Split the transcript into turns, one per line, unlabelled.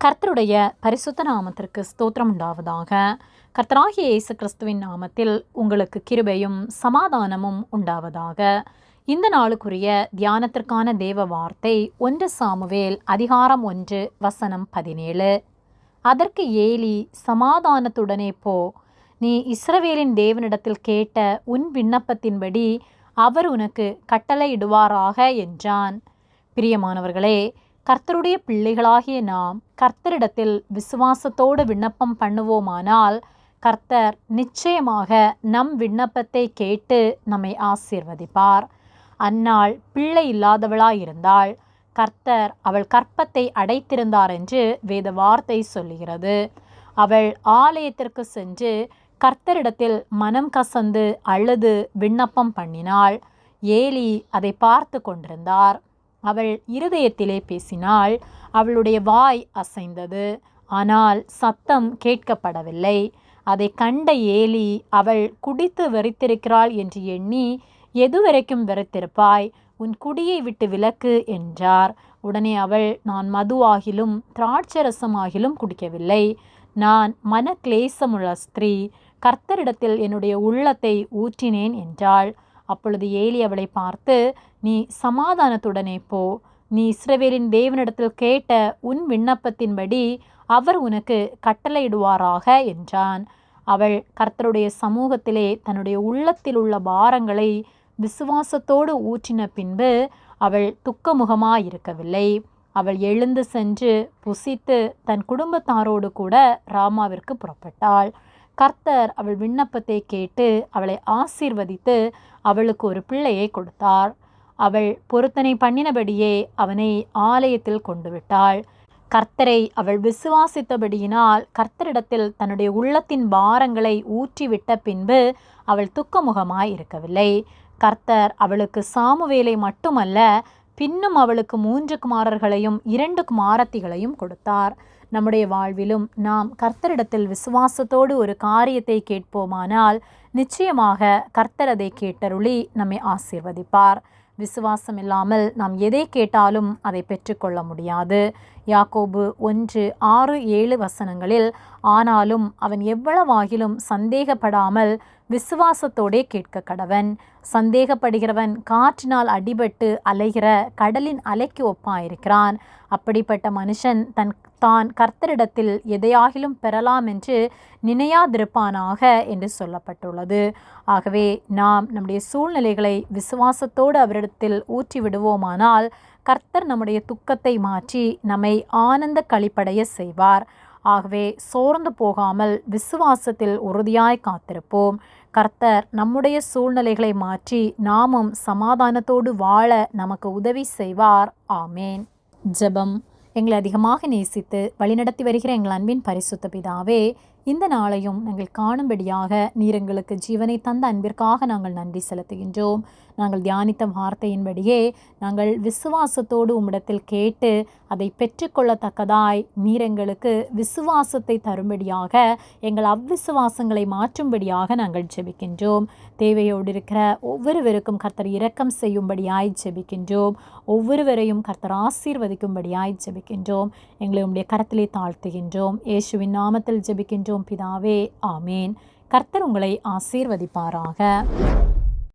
கர்த்தருடைய பரிசுத்த நாமத்திற்கு ஸ்தோத்திரம் உண்டாவதாக. கர்த்தராகிய இயேசு கிறிஸ்துவின் நாமத்தில் உங்களுக்கு கிருபையும் சமாதானமும் உண்டாவதாக. இந்த நாளுக்குரிய தியானத்திற்கான தேவ வார்த்தை 1 சாமுவேல் அதிகாரம் 1 வசனம் 17. அதற்கு ஏலி, சமாதானத்துடனே போ, நீ இஸ்ரவேலின் தேவனிடத்தில் கேட்ட உன் விண்ணப்பத்தின்படி அவர் உனக்கு கட்டளையிடுவாராக என்றான். பிரியமானவர்களே, கர்த்தருடைய பிள்ளைகளாகிய நாம் கர்த்தரிடத்தில் விசுவாசத்தோடு விண்ணப்பம் பண்ணுவோமானால் கர்த்தர் நிச்சயமாக நம் விண்ணப்பத்தை கேட்டு நம்மை ஆசீர்வதிப்பார். அன்னாள் பிள்ளை இல்லாதவளாயிருந்தாள். கர்த்தர் அவள் கற்பத்தை அடைத்திருந்தார் என்று வேத வார்த்தை சொல்லுகிறது. அவள் ஆலயத்திற்கு சென்று கர்த்தரிடத்தில் மனம் கசந்து அழுது விண்ணப்பம் பண்ணினாள். ஏலி அதை பார்த்து கொண்டிருந்தார். அவள் இருதயத்திலே பேசினாள். அவளுடைய வாய் அசைந்தது, ஆனால் சத்தம் கேட்கப்படவில்லை. அதை கண்ட ஏலி, அவள் குடித்து வெறித்திருக்கிறாள் என்று எண்ணி, எதுவரைக்கும் வெறித்திருப்பாய்? உன் குடியை விட்டு விலக்கு என்றார். உடனே அவள், நான் மதுவாகிலும் திராட்சரசமாகிலும் குடிக்கவில்லை. நான் மனக்லேசமுள்ள ஸ்திரீ, கர்த்தரிடத்தில் என்னுடைய உள்ளத்தை ஊற்றினேன் என்றாள். அப்பொழுது ஏலி அவளை பார்த்து, நீ சமாதானத்துடனே போ, நீ இஸ்ரவேலின் தேவனிடத்தில் கேட்ட உன் விண்ணப்பத்தின்படி அவர் உனக்கு கட்டளையிடுவாராக என்றான். அவள் கர்த்தருடைய சமூகத்திலே தன்னுடைய உள்ளத்தில் உள்ள பாரங்களை விசுவாசத்தோடு ஊற்றின பின்பு அவள் துக்கமுகமாயிருக்கவில்லை. அவள் எழுந்து சென்று புசித்து தன் குடும்பத்தாரோடு கூட ராமாவிற்கு புறப்பட்டாள். கர்த்தர் அவள் விண்ணப்பத்தை கேட்டு அவளை ஆசீர்வதித்து அவளுக்கு ஒரு பிள்ளையை கொடுத்தார். அவள் பொருத்தனை பண்ணினபடியே அவனை ஆலயத்தில் கொண்டு விட்டாள். கர்த்தரை அவள் விசுவாசித்தபடியினால் கர்த்தரிடத்தில் தன்னுடைய உள்ளத்தின் பாரங்களை ஊற்றிவிட்ட பின்பு அவள் துக்கமுகமாய் இருக்கவில்லை. கர்த்தர் அவளுக்கு சாமுவேலை மட்டுமல்ல, பின்னும் அவளுக்கு 3 குமாரர்களையும் 2 குமாரத்திகளையும் கொடுத்தார். நம்முடைய வாழ்விலும் நாம் கர்த்தரிடத்தில் விசுவாசத்தோடு ஒரு காரியத்தை கேட்போமானால் நிச்சயமாக கர்த்தர் அதை கேட்டருளி நம்மை ஆசீர்வதிப்பார். விசுவாசம் இல்லாமல் நாம் எதை கேட்டாலும் அதை பெற்றுக்கொள்ள முடியாது. யாக்கோபு 1:6-7 வசனங்களில், ஆனாலும் அவன் எவ்வளவாகிலும் சந்தேகப்படாமல் விசுவாசத்தோடே கேட்க கடவன். சந்தேகப்படுகிறவன் காற்றினால் அடிபட்டு அலைகிற கடலின் அலைக்கு ஒப்பாயிருக்கிறான். அப்படிப்பட்ட மனுஷன் தான் கர்த்தரிடத்தில் எதையாகிலும் பெறலாம் என்று நினையாதிருப்பானாக என்று சொல்லப்பட்டுள்ளது. ஆகவே நாம் நம்முடைய சூழ்நிலைகளை விசுவாசத்தோடு அவரிடத்தில் ஊற்றி விடுவோமானால் கர்த்தர் நம்முடைய துக்கத்தை மாற்றி நம்மை ஆனந்த களிப்படைய செய்வார். ஆகவே சோர்ந்து போகாமல் விசுவாசத்தில் உறுதியாய் காத்திருப்போம். கர்த்தர் நம்முடைய சூழ்நிலைகளை மாற்றி நாமும் சமாதானத்தோடு வாழ நமக்கு உதவி செய்வார். ஆமேன். ஜெபம். எங்களை அதிகமாக நேசித்து வழிநடத்தி வருகிற எங்கள் அன்பின் பரிசுத்த பிதாவே, இந்த நாளையும் நாங்கள் காணும்படியாக நீர் எங்களுக்கு ஜீவனை தந்த அன்பிற்காக நாங்கள் நன்றி செலுத்துகின்றோம். நாங்கள் தியானித்த வார்த்தையின்படியே நாங்கள் விசுவாசத்தோடு உம்மிடத்தில் கேட்டு அதை பெற்றுக்கொள்ளத்தக்கதாய் நீர் எங்களுக்கு விசுவாசத்தை தரும்படியாக, எங்கள் அவ்விசுவாசங்களை மாற்றும்படியாக நாங்கள் ஜெபிக்கின்றோம். தேவையோடு இருக்கிற ஒவ்வொருவருக்கும் கர்த்தர் இரக்கம் செய்யும்படியாய் ஜெபிக்கின்றோம். ஒவ்வொருவரையும் கர்த்தர் ஆசீர்வதிக்கும்படியாய் ஜெபிக்கின்றோம். எங்களை உம்முடைய கரத்திலே தாழ்த்துகின்றோம். இயேசுவின் நாமத்தில் ஜெபிக்கின்றோம் பிதாவே. ஆமேன். கர்த்தர் உங்களை ஆசீர்வதிப்பாராக.